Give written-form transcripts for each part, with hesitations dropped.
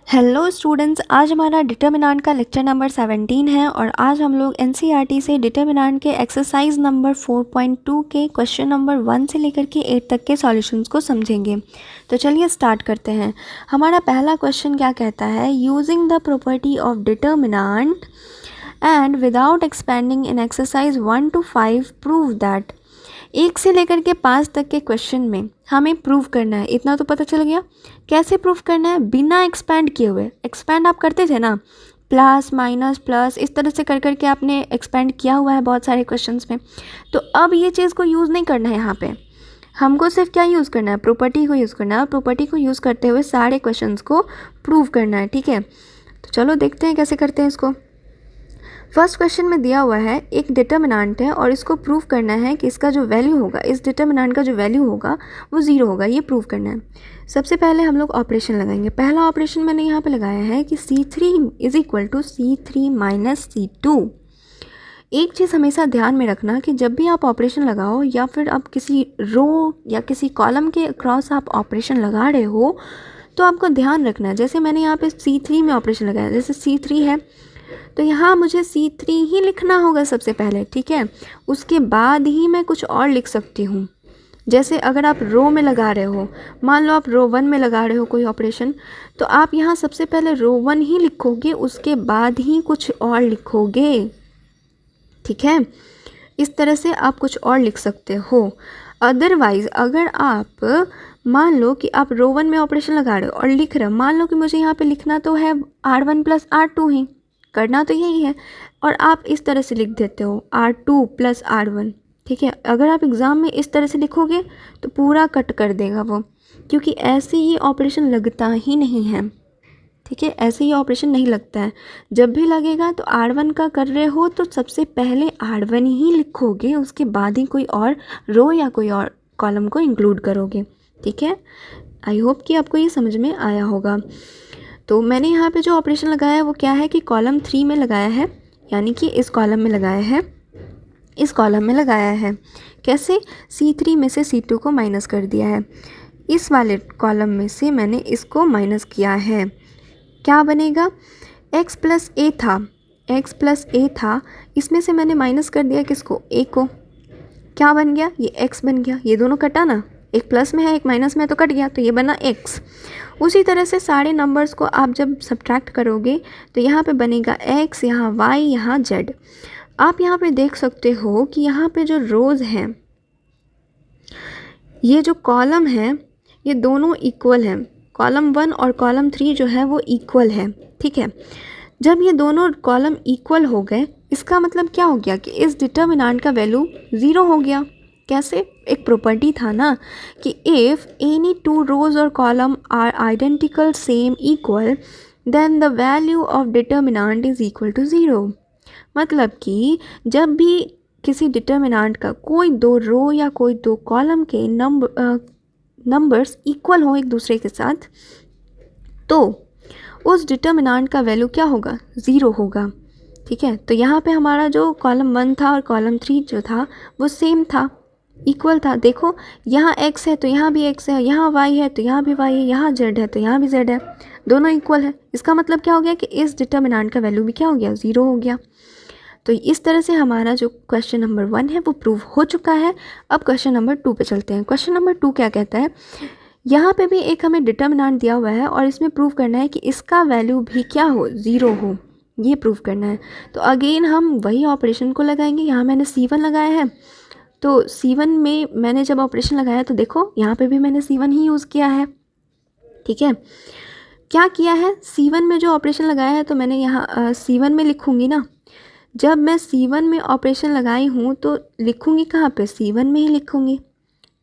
Hello students, आज हमारा determinant का लेक्चर नंबर 17 है और आज हम लोग एनसीईआरटी से डिटर्मिनेंट के एक्सरसाइज नंबर 4.2 के क्वेश्चन नंबर 1 से लेकर के 8 तक के सॉल्यूशंस को समझेंगे। तो चलिए स्टार्ट करते हैं। हमारा पहला क्वेश्चन क्या कहता है, using the property of determinant and without expanding in exercise 1 to 5 prove that. 1 से लेकर के 5 तक के क्वेश्चन में हमें प्रूव करना है, इतना तो पता चल गया। कैसे प्रूव करना है, बिना एक्सपेंड किए हुए। एक्सपेंड आप करते थे ना, प्लस माइनस प्लस इस तरह से कर करके आपने एक्सपेंड किया हुआ है बहुत सारे क्वेश्चंस में। तो अब ये चीज़ को यूज़ नहीं करना है, यहाँ पे हमको सिर्फ क्या यूज़ करना है, प्रॉपर्टी को यूज़ करना है। प्रॉपर्टी को यूज़ करते हुए सारे क्वेश्चंस को प्रूव करना है, ठीक है। तो चलो देखते हैं कैसे करते हैं इसको। फर्स्ट क्वेश्चन में दिया हुआ है एक डिटर्मिनेंट है और इसको प्रूव करना है कि इसका जो वैल्यू होगा, इस डिटर्मिनेंट का जो वैल्यू होगा वो 0 होगा, ये प्रूव करना है। सबसे पहले हम लोग ऑपरेशन लगाएंगे। पहला ऑपरेशन मैंने यहाँ पे लगाया है कि C3 is equal to C3 minus C2। एक चीज़ हमेशा ध्यान में रखना कि जब भी आप ऑपरेशन लगाओ या फिर आप किसी रो या किसी कॉलम के क्रॉस आप ऑपरेशन लगा रहे हो तो आपको ध्यान रखना है। जैसे मैंने यहाँ पे C3 में ऑपरेशन लगाया, जैसे C3 है तो यहाँ मुझे C3 ही लिखना होगा सबसे पहले, ठीक है। उसके बाद ही मैं कुछ और लिख सकती हूँ। जैसे अगर आप रो में लगा रहे हो, मान लो आप रो 1 में लगा रहे हो कोई ऑपरेशन, तो आप यहाँ सबसे पहले रो 1 ही लिखोगे, उसके बाद ही कुछ और लिखोगे, ठीक है। इस तरह से आप कुछ और लिख सकते हो। अदरवाइज़ अगर आप मान लो कि आप रो 1 में ऑपरेशन लगा रहे हो और लिख रहे हो, मान लो कि मुझे यहाँ पे लिखना तो है R1 प्लस R2 ही, करना तो यही है, और आप इस तरह से लिख देते हो R2 प्लस R1, ठीक है। अगर आप एग्ज़ाम में इस तरह से लिखोगे तो पूरा कट कर देगा वो, क्योंकि ऐसे ही ऑपरेशन लगता ही नहीं है, ठीक है। ऐसे ही ऑपरेशन नहीं लगता है। जब भी लगेगा तो R1 का कर रहे हो तो सबसे पहले R1 ही लिखोगे, उसके बाद ही कोई और रो या कोई और कॉलम को इंक्लूड करोगे, ठीक है। आई होप कि आपको ये समझ में आया होगा। तो मैंने यहाँ पे जो ऑपरेशन लगाया है वो क्या है कि कॉलम 3 में लगाया है, यानी कि इस कॉलम में लगाया है, इस कॉलम में लगाया है। कैसे, C3 में से C2 को माइनस कर दिया है, इस वाले कॉलम में से मैंने इसको माइनस किया है। क्या बनेगा, x प्लस ए था, x प्लस ए था, इसमें से मैंने माइनस कर दिया किसको, a को। क्या बन गया, ये x बन गया। ये दोनों कटा ना, एक प्लस में है एक माइनस में, तो कट गया, तो ये बना x। उसी तरह से सारे नंबर्स को आप जब सब्ट्रैक्ट करोगे तो यहाँ पे बनेगा x, यहाँ y, यहाँ z। आप यहाँ पे देख सकते हो कि यहाँ पे जो रोज़ हैं, ये जो कॉलम है, ये दोनों इक्वल हैं। कॉलम 1 और कॉलम 3 जो है वो इक्वल है, ठीक है। जब ये दोनों कॉलम इक्वल हो गए, इसका मतलब क्या हो गया कि इस डिटर्मिनेंट का वैल्यू 0 हो गया। कैसे, एक प्रॉपर्टी था ना कि इफ़ एनी 2 रोज और column are identical, same, equal, then the value of determinant is equal to 0। मतलब कि जब भी किसी डिटर्मिनेंट का कोई 2 रो या कोई 2 कॉलम के नंबर्स इक्वल हो एक दूसरे के साथ, तो उस डिटर्मिनेंट का वैल्यू क्या होगा, 0 होगा, ठीक है। तो यहाँ पे हमारा जो कॉलम 1 था और कॉलम 3 जो था वो सेम था, इक्वल था। देखो यहाँ x है तो यहाँ भी x है, यहाँ y है तो यहाँ भी y है, यहाँ z है तो यहाँ भी z है, दोनों इक्वल है। इसका मतलब क्या हो गया कि इस डिटर्मिनेंट का वैल्यू भी क्या हो गया, 0 हो गया। तो इस तरह से हमारा जो क्वेश्चन नंबर 1 है वो प्रूव हो चुका है। अब क्वेश्चन नंबर 2 पे चलते हैं। क्वेश्चन नंबर 2 क्या कहता है, यहाँ पे भी एक हमें डिटर्मिनेंट दिया हुआ है और इसमें प्रूव करना है कि इसका वैल्यू भी क्या हो, 0 हो, ये प्रूव करना है। तो अगेन हम वही ऑपरेशन को लगाएंगे। यहाँ मैंने C1 लगाया है, तो C1 में मैंने जब ऑपरेशन लगाया तो देखो यहाँ पे भी मैंने C1 ही यूज़ किया है, ठीक है। क्या किया है, C1 में जो ऑपरेशन लगाया है तो मैंने यहाँ C1 में लिखूँगी ना। जब मैं C1 में ऑपरेशन लगाई हूँ तो लिखूँगी कहाँ पे, C1 में ही लिखूँगी,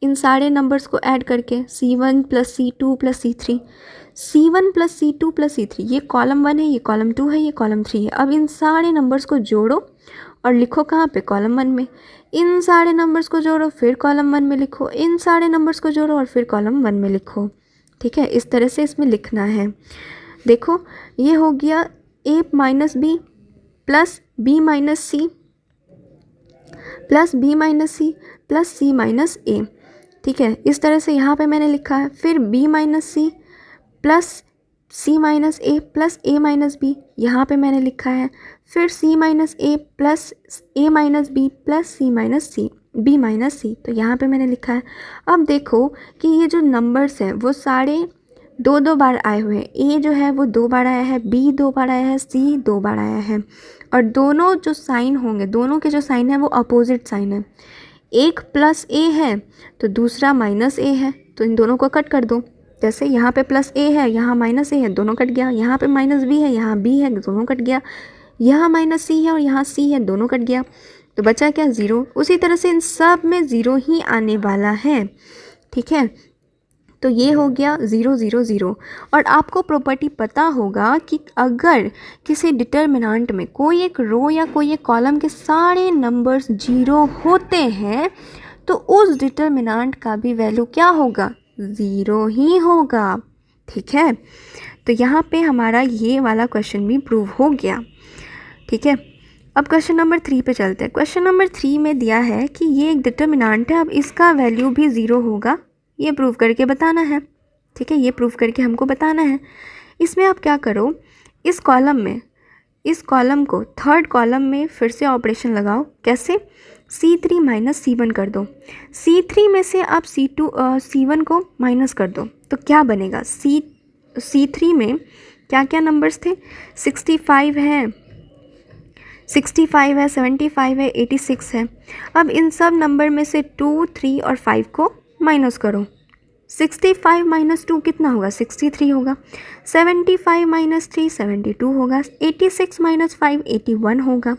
इन सारे नंबर्स को ऐड करके C1 plus C2 plus C3, C1 plus C2 plus C3। ये कॉलम 1 है, ये कॉलम 2 है, ये कॉलम 3 है। अब इन सारे नंबर्स को जोड़ो और लिखो कहाँ पे, कॉलम 1 में। इन सारे नंबर्स को जोड़ो, फिर कॉलम 1 में लिखो, इन सारे नंबर्स को जोड़ो और फिर कॉलम 1 में लिखो, ठीक है। इस तरह से इसमें लिखना है। देखो ये हो गया a minus B plus b minus C plus b minus C plus c minus a, ठीक है। इस तरह से यहाँ पे मैंने लिखा है। फिर b minus C plus C minus ए प्लस ए माइनस बी, यहाँ पे मैंने लिखा है। फिर सी माइनस ए प्लस ए minus B plus C minus C B minus सी, तो यहाँ पे मैंने लिखा है। अब देखो कि ये जो नंबर्स हैं वो सारे दो दो बार आए हुए हैं। ए जो है वो 2 बार आया है, बी 2 बार आया है, सी 2 बार आया है, और दोनों जो साइन होंगे, दोनों के जो साइन है वो अपोजिट साइन है। एक प्लस ए है तो दूसरा माइनस ए है, तो इन दोनों को कट कर दो। जैसे यहाँ पे प्लस ए है, यहाँ माइनस ए है, दोनों कट गया। यहाँ पे माइनस बी है, यहाँ बी है, दोनों कट गया। यहाँ माइनस सी है और यहाँ सी है, दोनों कट गया। तो बचा क्या? 0। उसी तरह से इन सब में 0 ही आने वाला है, ठीक है। तो ये हो गया 0 0 0। और आपको प्रॉपर्टी पता होगा कि अगर किसी डिटर्मिनेंट में कोई एक रो या कोई एक कॉलम के सारे नंबर्स 0 होते हैं तो उस डिटर्मिनेंट का भी वैल्यू क्या होगा? 0 ही होगा, ठीक है। तो यहाँ पे हमारा ये वाला क्वेश्चन भी प्रूव हो गया, ठीक है। अब क्वेश्चन नंबर 3 पे चलते हैं। क्वेश्चन नंबर 3 में दिया है कि ये एक डिटर्मिनेंट है, अब इसका वैल्यू भी 0 होगा, ये प्रूव करके बताना है, ठीक है। ये प्रूव करके हमको बताना है। इसमें आप क्या करो, इस कॉलम में, इस कॉलम को थर्ड कॉलम में फिर से ऑपरेशन लगाओ। कैसे? C3 माइनस C1 कर दो। C3 में से आप C1 को माइनस कर दो तो क्या बनेगा? C3 में क्या क्या नंबर्स थे? 65 है, 65 है, 75 है, 86 है। अब इन सब नंबर में से 2, 3 और 5 को माइनस करो। 65 माइनस 2 कितना होगा? 63 होगा। 75 माइनस 3 72 होगा। 86 माइनस 5 81 होगा।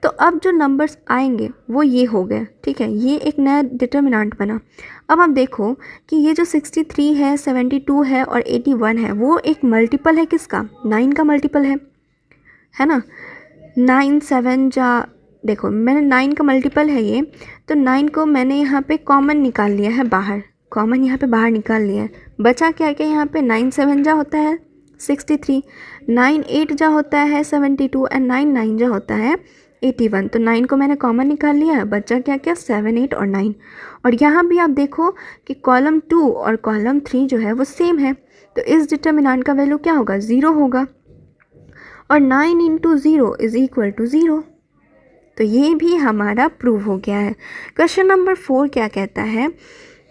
तो अब जो नंबर्स आएंगे वो ये हो गए, ठीक है। ये एक नया डिटर्मिनेंट बना। अब आप देखो कि ये जो 63 है, 72 है और 81 है वो एक मल्टीपल है किसका? 9 का मल्टीपल है ना। 9 7 जा, देखो मैंने 9 का मल्टीपल है ये, तो 9 को मैंने यहाँ पे कॉमन निकाल लिया है बाहर, कॉमन यहाँ पे बाहर निकाल लिया है। बचा क्या क्या यहाँ पे? 9 7 जा होता है 63, 9 8 जा होता है 72 एंड 9 9 जा होता है 81। तो 9 को मैंने कॉमन निकाल लिया है, बचा क्या क्या? 7 8 और 9। और यहाँ भी आप देखो कि कॉलम 2 और कॉलम 3 जो है वो सेम है, तो इस डिटर्मिनेंट का वैल्यू क्या होगा? 0 होगा। और 9 इंटू 0 इज़ इक्वल टू 0। तो ये भी हमारा प्रूव हो गया है। क्वेश्चन नंबर 4 क्या कहता है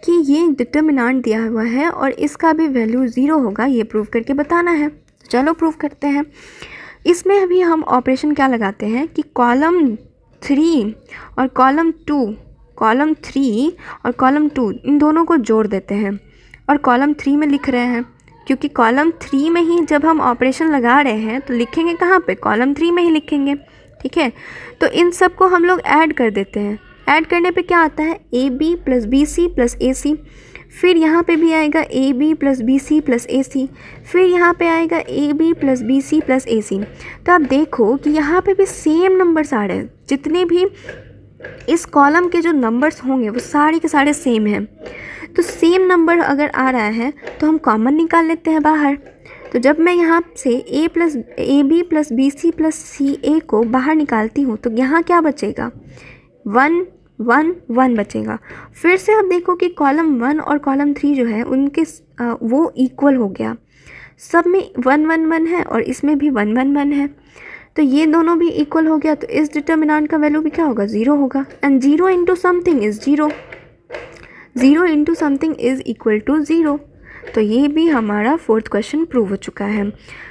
कि ये डिटर्मिनेंट दिया हुआ है और इसका भी वैल्यू 0 होगा, ये प्रूव करके बताना है। चलो प्रूव करते हैं। इसमें अभी हम ऑपरेशन क्या लगाते हैं कि कॉलम 3 और कॉलम 2, कॉलम 3 और कॉलम 2 इन दोनों को जोड़ देते हैं और कॉलम 3 में लिख रहे हैं, क्योंकि कॉलम 3 में ही जब हम ऑपरेशन लगा रहे हैं तो लिखेंगे कहाँ पे? कॉलम 3 में ही लिखेंगे, ठीक है। तो इन सब को हम लोग ऐड कर देते हैं। ऐड करने पे क्या आता है? AB plus BC plus AC। फिर यहाँ पे भी आएगा AB plus BC plus AC। फिर यहाँ पे आएगा AB plus BC plus AC। तो आप देखो कि यहाँ पे भी सेम नंबर्स आ रहे हैं। जितने भी इस कॉलम के जो नंबर्स होंगे वो सारे के सारे सेम हैं। तो सेम नंबर अगर आ रहा है तो हम कॉमन निकाल लेते हैं बाहर। तो जब मैं यहाँ से AB plus BC plus CA को बाहर निकालती हूँ तो यहाँ क्या बचेगा? 1 1 1 बचेगा। फिर से आप देखो कि कॉलम 1 और कॉलम 3 जो है उनके वो इक्वल हो गया, सब में 1 1 1 है और इसमें भी 1 1 1 है, तो ये दोनों भी इक्वल हो गया। तो इस डिटर्मिनेंट का वैल्यू भी क्या होगा? 0 होगा। And 0 into something is 0, 0 into something is equal to 0। तो ये भी हमारा 4th क्वेश्चन प्रूव हो चुका है।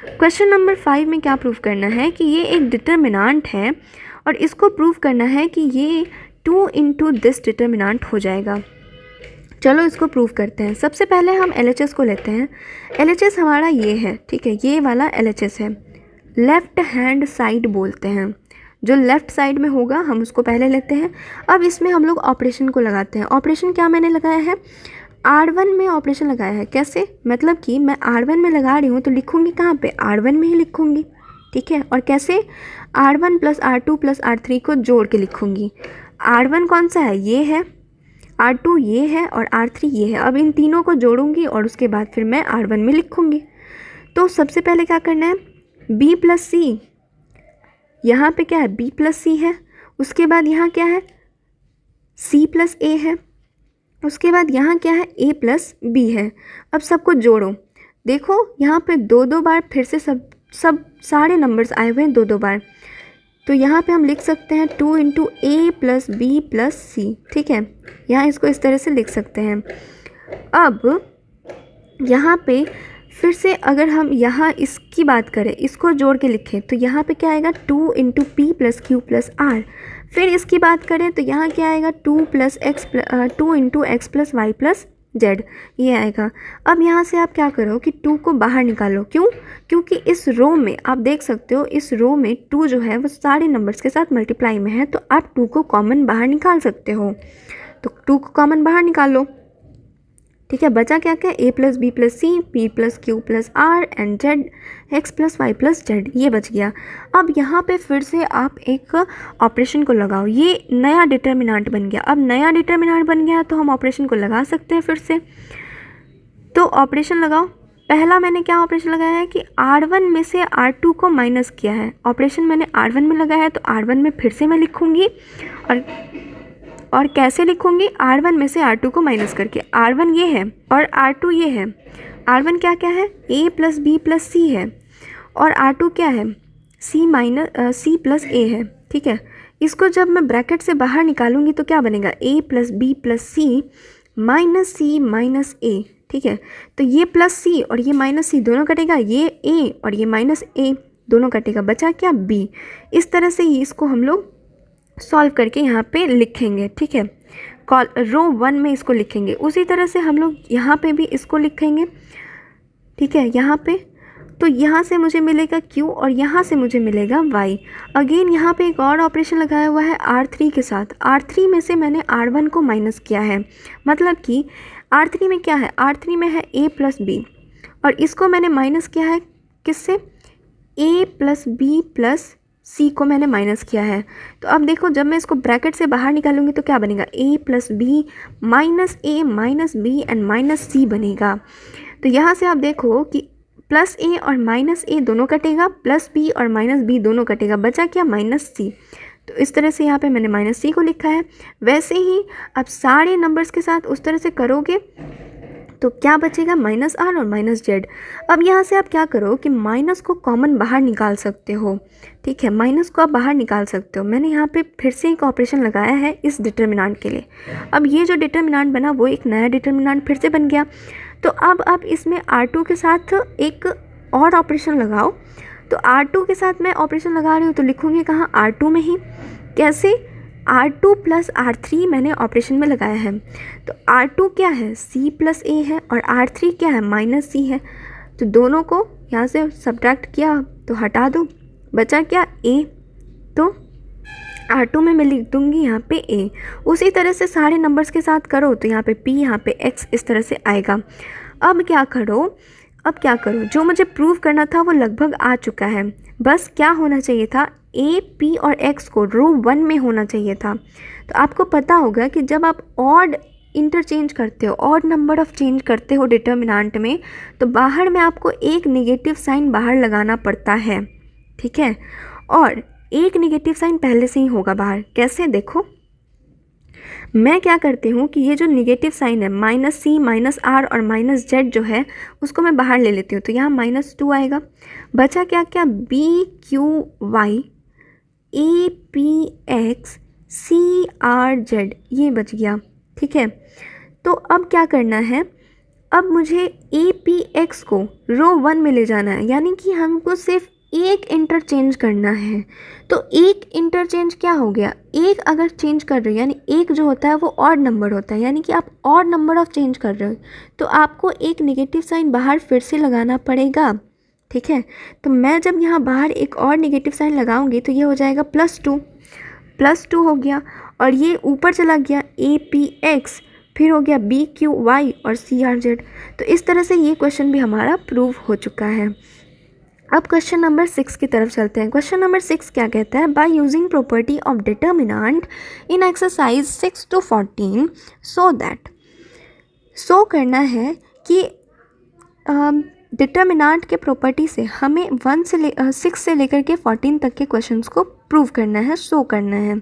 क्वेश्चन नंबर 5 में क्या प्रूव करना है कि ये एक डिटर्मिनेंट है और इसको प्रूव करना है कि ये 2 इंटू दिस डिटर्मिनेंट हो जाएगा। चलो इसको प्रूव करते हैं। सबसे पहले हम LHS को लेते हैं। LHS हमारा ये है, ठीक है, ये वाला LHS है, लेफ़्ट हैंड साइड बोलते हैं। जो लेफ़्ट साइड में होगा हम उसको पहले लेते हैं। अब इसमें हम लोग ऑपरेशन को लगाते हैं। ऑपरेशन क्या मैंने लगाया है? R1 में ऑपरेशन लगाया है। कैसे? मतलब कि मैं R1 में लगा रही हूँ तो लिखूँगी कहाँ पे? R1 में ही लिखूँगी, ठीक है। और कैसे? R1 plus R2 plus R3 को जोड़ के लिखूँगी। R1 कौन सा है? ये है। R2 ये है और R3 ये है। अब इन तीनों को जोड़ूंगी और उसके बाद फिर मैं R1 में लिखूँगी। तो सबसे पहले क्या करना है? B प्लस C, यहाँ पे क्या है? B प्लस C है। उसके बाद यहाँ क्या है? C प्लस A है। उसके बाद यहाँ क्या है? A प्लस B है। अब सबको जोड़ो देखो यहाँ पे दो दो बार फिर से सब सारे नंबर्स आए हुए हैं दो दो बार। तो यहाँ पे हम लिख सकते हैं 2 इंटू ए प्लस बी प्लस सी, ठीक है। यहाँ इसको इस तरह से लिख सकते हैं। अब यहाँ पे फिर से अगर हम यहाँ इसकी बात करें, इसको जोड़ के लिखें, तो यहाँ पे क्या आएगा 2 into P plus Q plus R. फिर इसकी बात करें तो यहाँ क्या आएगा 2 into X plus Y plus Z, ये आएगा। अब यहाँ से आप क्या करो कि 2 को बाहर निकालो। क्यों? क्योंकि इस रो में आप देख सकते हो, इस रो में 2 जो है वो सारे नंबर्स के साथ मल्टीप्लाई में है, तो आप 2 को कॉमन बाहर निकाल सकते हो। तो 2 को कॉमन बाहर निकालो, ठीक है। बचा क्या क्या? A plus B plus C, P plus Q plus R and Z X plus Y plus Z, ये बच गया। अब यहाँ पे फिर से आप एक ऑपरेशन को लगाओ, ये नया डिटर्मिनेंट बन गया। अब नया डिटर्मिनेंट बन गया तो हम ऑपरेशन को लगा सकते हैं फिर से। तो ऑपरेशन लगाओ। पहला मैंने क्या ऑपरेशन लगाया है कि R1 में से R2 को माइनस किया है। ऑपरेशन मैंने R1 में लगाया है तो R1 में फिर से मैं लिखूँगी, और कैसे लिखूँगी? R1 में से R2 को माइनस करके। R1 ये है और R2 ये है। R1 क्या क्या है? A प्लस बी प्लस सी है, और R2 क्या है? C प्लस A है, ठीक है। इसको जब मैं ब्रैकेट से बाहर निकालूंगी तो क्या बनेगा? A plus B plus C minus C minus A, ठीक है। तो ये प्लस C और ये माइनस C दोनों कटेगा, ये A और ये माइनस A दोनों कटेगा, बचा क्या? B। इस तरह से ही इसको हम लोग सॉल्व करके यहाँ पे लिखेंगे, ठीक है। रो 1 में इसको लिखेंगे। उसी तरह से हम लोग यहाँ पे भी इसको लिखेंगे, ठीक है। यहाँ पे तो यहाँ से मुझे मिलेगा Q और यहाँ से मुझे मिलेगा Y। अगेन यहाँ पे एक और ऑपरेशन लगाया हुआ है R3 के साथ। R3 में से मैंने R1 को माइनस किया है, मतलब कि R3 में क्या है? R3 में है A प्लस बी, और इसको मैंने माइनस किया है किससे? A plus B plus C को मैंने माइनस किया है। तो अब देखो, जब मैं इसको ब्रैकेट से बाहर निकालूंगी तो क्या बनेगा? A plus B minus A minus B and minus C बनेगा। तो यहाँ से आप देखो कि प्लस A और माइनस A दोनों कटेगा, प्लस B और माइनस B दोनों कटेगा, बचा क्या? Minus C। तो इस तरह से यहाँ पे मैंने माइनस C को लिखा है। वैसे ही अब सारे नंबर्स के साथ उस तरह से करोगे तो क्या बचेगा? माइनस R और माइनस Z। अब यहाँ से आप क्या करो कि माइनस को कॉमन बाहर निकाल सकते हो, ठीक है। माइनस को आप बाहर निकाल सकते हो। मैंने यहाँ पे फिर से एक ऑपरेशन लगाया है इस डिटर्मिनेंट के लिए। अब ये जो डिटर्मिनेंट बना वो एक नया डिटर्मिनेंट फिर से बन गया। तो अब आप इसमें R2 के साथ एक और ऑपरेशन लगाओ। तो R2 के साथ मैं ऑपरेशन लगा रही हूँ तो लिखूँगी कहाँ? R2 में ही। कैसे? R2 प्लस R3 मैंने ऑपरेशन में लगाया है। तो R2 क्या है? C प्लस A है, और R3 क्या है? माइनस C है। तो दोनों को यहाँ से सब्ट्रैक्ट किया तो हटा दो, बचा क्या? A। तो R2 में मैं लिख दूँगी यहाँ पे A। उसी तरह से सारे नंबर्स के साथ करो तो यहाँ पे P, यहाँ पे X, इस तरह से आएगा। अब क्या करो, जो मुझे प्रूव करना था वो लगभग आ चुका है। बस क्या होना चाहिए था? A, P और X को रो 1 में होना चाहिए था। तो आपको पता होगा कि जब आप ऑड इंटरचेंज करते हो, ऑड नंबर ऑफ चेंज करते हो डिटर्मिनेंट में, तो बाहर में आपको एक नेगेटिव साइन बाहर लगाना पड़ता है, ठीक है। और एक नेगेटिव साइन पहले से ही होगा बाहर। कैसे? देखो, मैं क्या करती हूँ कि ये जो नेगेटिव साइन है माइनस C माइनस R और माइनस Z जो है उसको मैं बाहर ले लेती हूँ। तो यहाँ -2 आएगा। बचा क्या क्या? B Q Y A P X C R Z, ये बच गया, ठीक है। तो अब क्या करना है? अब मुझे A P X को रो 1 में ले जाना है, यानी कि हमको सिर्फ एक इंटरचेंज करना है। तो एक इंटरचेंज क्या हो गया? एक अगर चेंज कर रहे हो, यानी एक जो होता है वो ऑड नंबर होता है, यानी कि आप ऑड नंबर ऑफ चेंज कर रहे हो, तो आपको एक नेगेटिव साइन बाहर फिर से लगाना पड़ेगा, ठीक है। तो मैं जब यहाँ बाहर एक और नेगेटिव साइन लगाऊंगी तो ये हो जाएगा +2 हो गया, और ये ऊपर चला गया A P X, फिर हो गया B Q Y और C R Z। तो इस तरह से ये क्वेश्चन भी हमारा प्रूव हो चुका है। अब क्वेश्चन नंबर 6 की तरफ चलते हैं। क्वेश्चन नंबर 6 क्या कहता है? By using property of determinant in exercise 6 to 14 so that. So करना है कि डिटर्मिनेंट के प्रॉपर्टी से हमें 6 से लेकर के 14 तक के क्वेश्चंस को प्रूव करना है, सो करना है।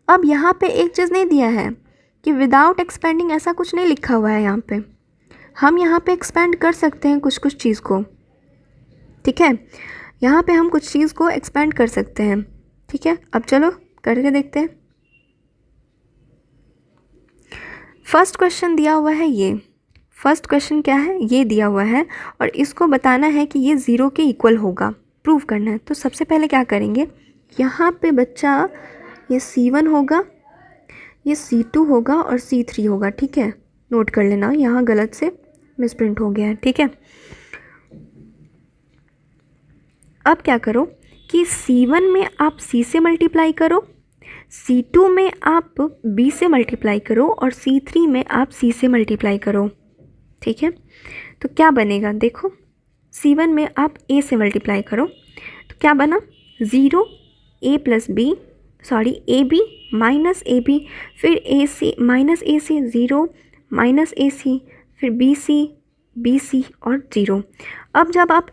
अब यहाँ पे एक चीज़ नहीं दिया है कि विदाउट एक्सपेंडिंग, ऐसा कुछ नहीं लिखा हुआ है यहाँ पे। हम यहाँ पे एक्सपेंड कर सकते हैं कुछ कुछ चीज़ को, ठीक है, यहाँ पे हम कुछ चीज़ को एक्सपेंड कर सकते हैं, ठीक है। अब चलो करके देखते हैं। फर्स्ट क्वेश्चन दिया हुआ है, ये फर्स्ट क्वेश्चन क्या है, ये दिया हुआ है और इसको बताना है कि ये 0 के इक्वल होगा, प्रूव करना है। तो सबसे पहले क्या करेंगे, यहाँ पे बच्चा ये C1 होगा, ये C2 होगा और C3 होगा, ठीक है। नोट कर लेना, यहाँ गलत से मिसप्रिंट हो गया है, ठीक है। अब क्या करो कि C1 में आप C से मल्टीप्लाई करो, C2 में आप B से मल्टीप्लाई करो और C3 में आप C से मल्टीप्लाई करो, ठीक है। तो क्या बनेगा, देखो C1 में आप A से मल्टीप्लाई करो तो क्या बना, 0 A plus B, sorry AB minus AB, फिर AC minus AC, 0 minus AC, फिर BC और 0। अब जब आप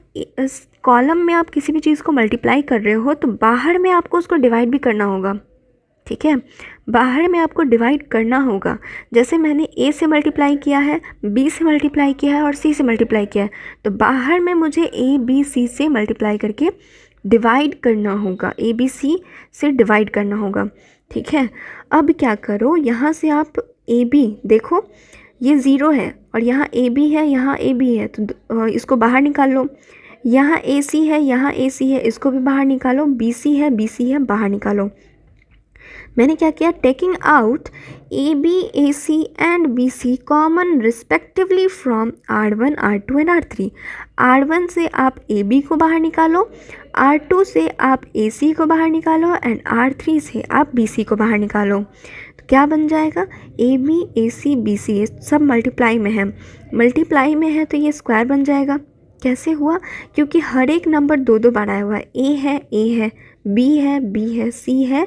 कॉलम में आप किसी भी चीज़ को मल्टीप्लाई कर रहे हो तो बाहर में आपको उसको डिवाइड भी करना होगा, ठीक है। बाहर में आपको डिवाइड करना होगा, जैसे मैंने A से मल्टीप्लाई किया है, B से मल्टीप्लाई किया है और C से मल्टीप्लाई किया है, तो बाहर में मुझे A B C से मल्टीप्लाई करके डिवाइड करना होगा, A B C से डिवाइड करना होगा, ठीक है। अब क्या करो, यहाँ से आप A B देखो ये 0 है और यहाँ AB है, यहाँ AB है, तो इसको बाहर निकाल लो। यहाँ AC है, यहाँ AC है, इसको भी बाहर निकालो। BC है, बाहर निकालो। मैंने क्या किया, taking out AB, AC and BC common respectively from R1, R2 and R3। R1 से आप AB को बाहर निकालो, R2 से आप AC को बाहर निकालो एंड R3 से आप BC को बाहर निकालो। तो क्या बन जाएगा, AB, AC, BC ये सब मल्टीप्लाई में है, मल्टीप्लाई में है तो ये स्क्वायर बन जाएगा। कैसे हुआ, क्योंकि हर एक नंबर 2 बार आया हुआ है, A है, B है, C है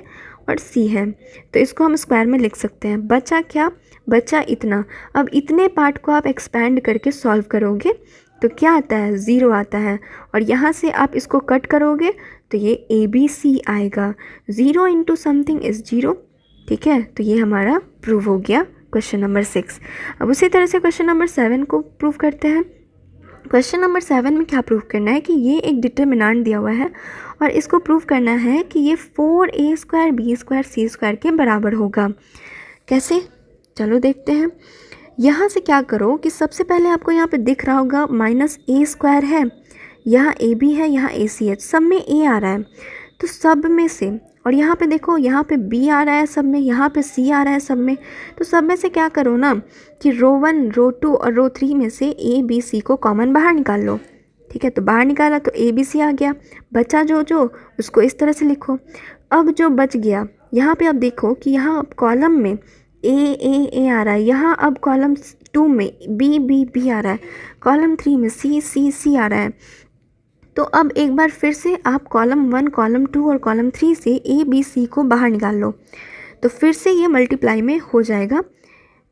और C है, तो इसको हम स्क्वायर में लिख सकते हैं। बचा क्या, बचा इतना। अब इतने पार्ट को आप एक्सपैंड करके सॉल्व करोगे तो क्या आता है, 0 आता है और यहाँ से आप इसको कट करोगे तो ये ABC आएगा। 0 इंटू समथिंग इज़ 0, ठीक है। तो ये हमारा प्रूव हो गया क्वेश्चन नंबर 6। अब उसी तरह से क्वेश्चन नंबर 7 को प्रूव करते हैं। क्वेश्चन नंबर 7 में क्या प्रूव करना है कि ये एक डिटर्मिनेंट दिया हुआ है और इसको प्रूव करना है कि ये 4A² B² C² के बराबर होगा। कैसे, चलो देखते हैं। यहाँ से क्या करो कि सबसे पहले आपको यहाँ पे दिख रहा होगा -A² है, यहाँ AB है, यहाँ AC है, सब में A आ रहा है, तो सब में से, और यहाँ पे देखो यहाँ पे B आ रहा है सब में, यहाँ पे C आ रहा है सब में, तो सब में से क्या करो ना कि रो 1, रो 2 और रो 3 में से A B C को कॉमन बाहर निकाल लो, ठीक है। तो बाहर निकाला तो A B C आ गया, बचा जो उसको इस तरह से लिखो। अब जो बच गया यहाँ पे आप देखो कि यहाँ कॉलम में A आ रहा है, यहाँ अब कॉलम 2 में B आ रहा है, कॉलम 3 में C आ रहा है। तो अब एक बार फिर से आप कॉलम 1, कॉलम 2 और कॉलम 3 से A B C को बाहर निकाल लो, तो फिर से ये मल्टीप्लाई में हो जाएगा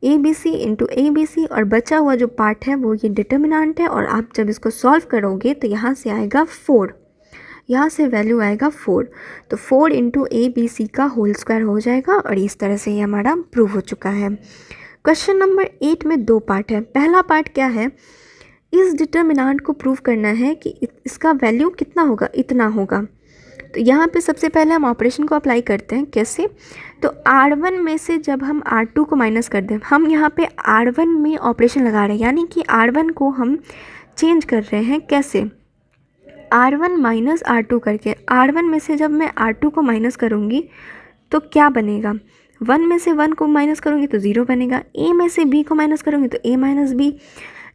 ABC इंटू ABC, और बचा हुआ जो पार्ट है वो ये डिटर्मिनेंट है, और आप जब इसको सॉल्व करोगे तो यहाँ से आएगा 4, यहाँ से वैल्यू आएगा 4, तो 4 इंटू ABC का होल स्क्वायर हो जाएगा, और इस तरह से ये हमारा प्रूव हो चुका है। क्वेश्चन नंबर 8 में 2 पार्ट है। पहला पार्ट क्या है, इस डिटर्मिनेंट को प्रूव करना है कि इसका वैल्यू कितना होगा, इतना होगा। तो यहाँ पे सबसे पहले हम ऑपरेशन को अप्लाई करते हैं। कैसे, तो R1 में से जब हम R2 को माइनस कर दें, हम यहाँ पे R1 में ऑपरेशन लगा रहे हैं, यानी कि R1 को हम चेंज कर रहे हैं। कैसे, R1 माइनस R2 करके, R1 में से जब मैं R2 को माइनस करूँगी तो क्या बनेगा, 1 में से 1 को माइनस करूँगी तो 0 बनेगा, A में से B को माइनस करूँगी तो A minus B,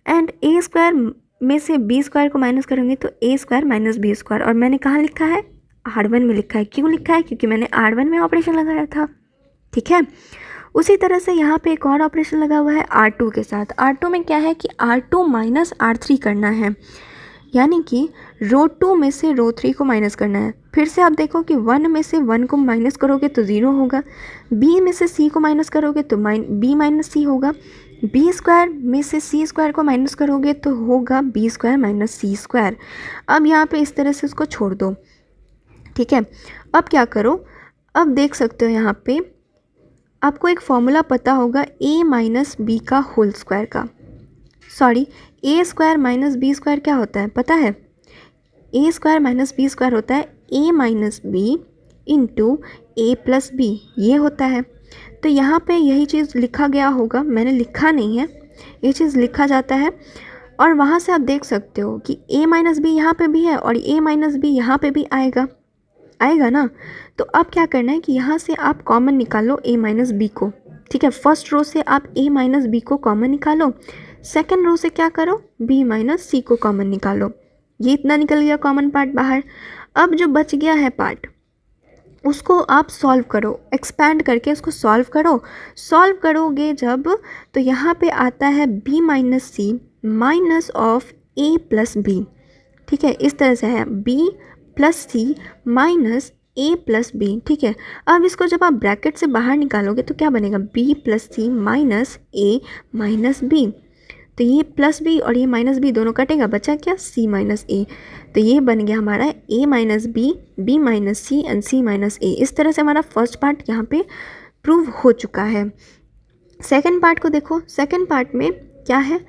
and A² में से B² को माइनस करूँगी तो A² माइनस B²। और मैंने कहाँ लिखा है, R1 में लिखा है। क्यों लिखा है, क्योंकि मैंने R1 में ऑपरेशन लगाया था, ठीक है। उसी तरह से यहाँ पे एक और ऑपरेशन लगा हुआ है R2 के साथ। R2 में क्या है कि R2 माइनस R3 करना है, यानी कि रो 2 में से रो 3 को माइनस करना है। फिर से आप देखो कि 1 में से 1 को माइनस करोगे तो 0 होगा, B में से C को माइनस करोगे तो B माइनस C होगा, B² में से C² को माइनस करोगे तो होगा B² माइनस C²। अब यहाँ पे इस तरह से उसको छोड़ दो, ठीक है। अब क्या करो, अब देख सकते हो यहाँ पे आपको एक फॉर्मूला पता होगा A माइनस B का होल स्क्वायर का। सॉरी, ए स्क्वायर माइनस बी स्क्वायर क्या होता है पता है? ए स्क्वायर माइनस बी स्क्वायर होता है ए माइनस बी इंटू ए प्लस बी, ये होता है। तो यहाँ पे यही चीज़ लिखा गया होगा, मैंने लिखा नहीं है, ये चीज़ लिखा जाता है। और वहाँ से आप देख सकते हो कि a माइनस बी यहाँ पर भी है और a माइनस बी यहाँ पर भी आएगा ना। तो अब क्या करना है कि यहाँ से आप कॉमन निकालो a माइनस बी को, ठीक है। फर्स्ट रो से आप a माइनस बी को कॉमन निकालो, सेकेंड रो से क्या करो, b माइनस सी को कॉमन निकालो। ये इतना निकल गया कॉमन पार्ट बाहर। अब जो बच गया है पार्ट उसको आप सॉल्व करो, एक्सपैंड करके उसको सॉल्व करो। सॉल्व करोगे जब तो यहाँ पे आता है b minus C minus of a plus B, ठीक है। इस तरह से है b plus C minus a plus B, ठीक है। अब इसको जब आप ब्रैकेट से बाहर निकालोगे तो क्या बनेगा, b plus C minus a minus b। तो ये प्लस बी और ये माइनस बी दोनों कटेगा, बचा क्या, c माइनस a। तो ये बन गया हमारा a minus B, b minus C and c minus a। इस तरह से हमारा फर्स्ट पार्ट यहाँ पे प्रूव हो चुका है। सेकंड पार्ट को देखो, सेकंड पार्ट में क्या है,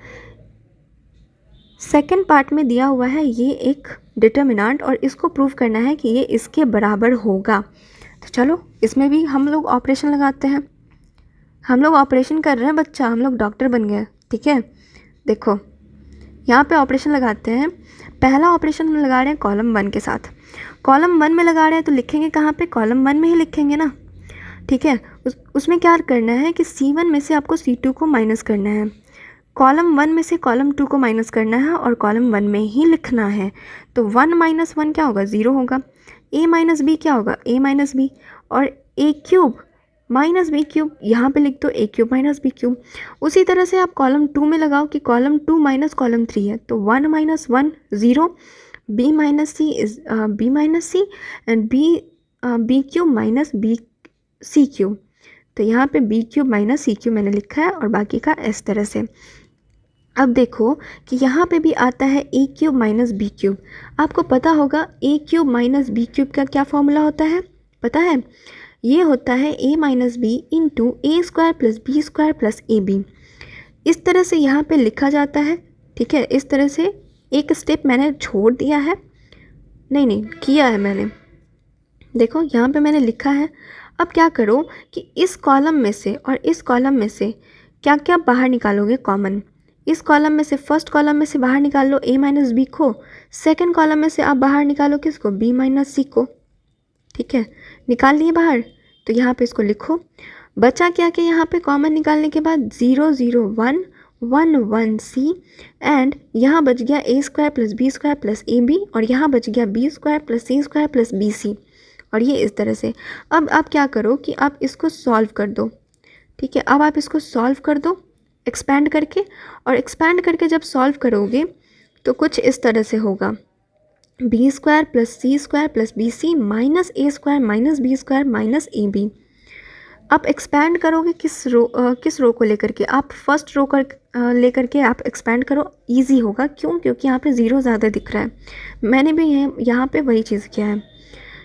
सेकंड पार्ट में दिया हुआ है ये एक डिटर्मिनेंट और इसको प्रूव करना है कि ये इसके बराबर होगा। तो चलो इसमें भी हम लोग ऑपरेशन लगाते हैं। हम लोग ऑपरेशन कर रहे हैं बच्चा, हम लोग डॉक्टर बन गए, ठीक है। देखो यहाँ पे ऑपरेशन लगाते हैं। पहला ऑपरेशन हम लगा रहे हैं कॉलम 1 के साथ। कॉलम 1 में लगा रहे हैं तो लिखेंगे कहाँ पे, कॉलम 1 में ही लिखेंगे ना, ठीक है। उसमें क्या करना है कि C1 में से आपको C2 को माइनस करना है, कॉलम 1 में से कॉलम 2 को माइनस करना है और कॉलम 1 में ही लिखना है। तो 1 माइनस 1 क्या होगा, 0 होगा। a माइनस बी क्या होगा, a माइनस बी, और a cube minus B cube, यहाँ पे लिख दो a cube minus B cube. उसी तरह से आप कॉलम 2 में लगाओ कि कॉलम 2 माइनस कॉलम 3 है, तो 1 minus 1 0, b minus C is b minus C and b cube minus b C cube. तो यहाँ पे b cube minus C cube मैंने लिखा है और बाकी का इस तरह से। अब देखो कि यहाँ पे भी आता है a cube minus B cube. आपको पता होगा a cube minus B cube का क्या फॉर्मूला होता है, पता है? ये होता है a minus B into A square plus B square plus A B. इस तरह से यहाँ पे लिखा जाता है, ठीक है। इस तरह से एक स्टेप मैंने छोड़ दिया है, नहीं किया है मैंने, देखो यहाँ पे मैंने लिखा है। अब क्या करो कि इस कॉलम में से और इस कॉलम में से क्या क्या बाहर निकालोगे कॉमन। इस कॉलम में से, फर्स्ट कॉलम में से बाहर निकाल लो a माइनस बी को, सेकेंड कॉलम में से आप बाहर निकालो किसको, b माइनस सी को, ठीक है। निकाल लिए बाहर, तो यहाँ पे इसको लिखो। बचा क्या कि यहाँ पे कॉमन निकालने के बाद 0 0 1 1 1 c एंड यहाँ बच गया a square plus B square plus A B और यहाँ बच गया b square plus C square plus B C, और ये इस तरह से। अब आप क्या करो कि आप इसको सॉल्व कर दो, ठीक है। अब आप इसको सॉल्व कर दो एक्सपैंड करके, और एक्सपैंड करके जब सॉल्व करोगे तो कुछ इस तरह से होगा, B square plus C square plus B C minus A square minus B square minus A B. आप एक्सपैंड करोगे किस रो को लेकर के, आप फर्स्ट रो कर लेकर के आप एक्सपैंड करो, इजी होगा। क्यों? क्योंकि यहाँ पे 0 ज़्यादा दिख रहा है, मैंने भी यहाँ पे वही चीज़ किया है,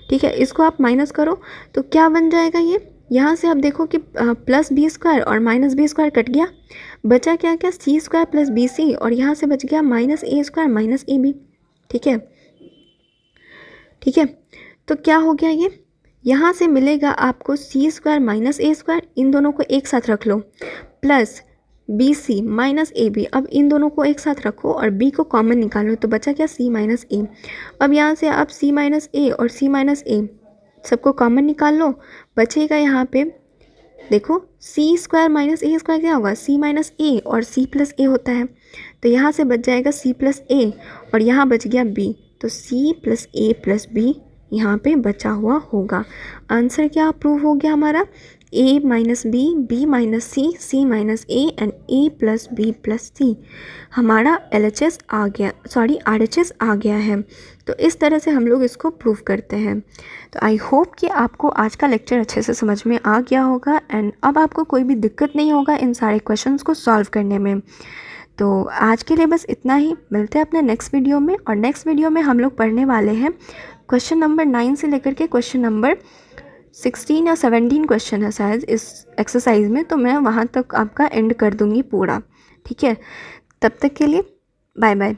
ठीक है। इसको आप माइनस करो तो क्या बन जाएगा, ये यहाँ से आप देखो कि प्लस बी स्क्वायर और माइनस बी स्क्वायर कट गया, बचा क्या क्या, C square plus B C, और यहाँ से बच गया minus A square minus A B, ठीक है, ठीक है। तो क्या हो गया, ये यहाँ से मिलेगा आपको C square minus A square, इन दोनों को एक साथ रख लो, plus B C minus A B. अब इन दोनों को एक साथ रखो और b को कॉमन निकालो, तो बचा क्या, c माइनस ए। अब यहाँ से आप c माइनस ए और c माइनस ए सबको कॉमन निकाल लो, बचेगा यहाँ पे देखो c square minus A square क्या होगा, c माइनस ए, और c प्लस ए होता है, तो यहाँ से बच जाएगा c प्लस ए और यहाँ बच गया b, तो c प्लस ए प्लस बी यहाँ पे बचा हुआ होगा। आंसर क्या प्रूव हो गया हमारा, a minus B, B minus C, C minus A and A plus B plus C. हमारा LHS आ गया, सॉरी RHS आ गया है। तो इस तरह से हम लोग इसको प्रूव करते हैं। तो आई होप कि आपको आज का लेक्चर अच्छे से समझ में आ गया होगा एंड अब आपको कोई भी दिक्कत नहीं होगा इन सारे क्वेश्चंस को सॉल्व करने में। तो आज के लिए बस इतना ही, मिलते हैं अपने नेक्स्ट वीडियो में। और नेक्स्ट वीडियो में हम लोग पढ़ने वाले हैं क्वेश्चन नंबर 9 से लेकर के क्वेश्चन नंबर 16 या 17 क्वेश्चन है शायद इस एक्सरसाइज में, तो मैं वहाँ तक आपका एंड कर दूँगी पूरा, ठीक है। तब तक के लिए बाय बाय।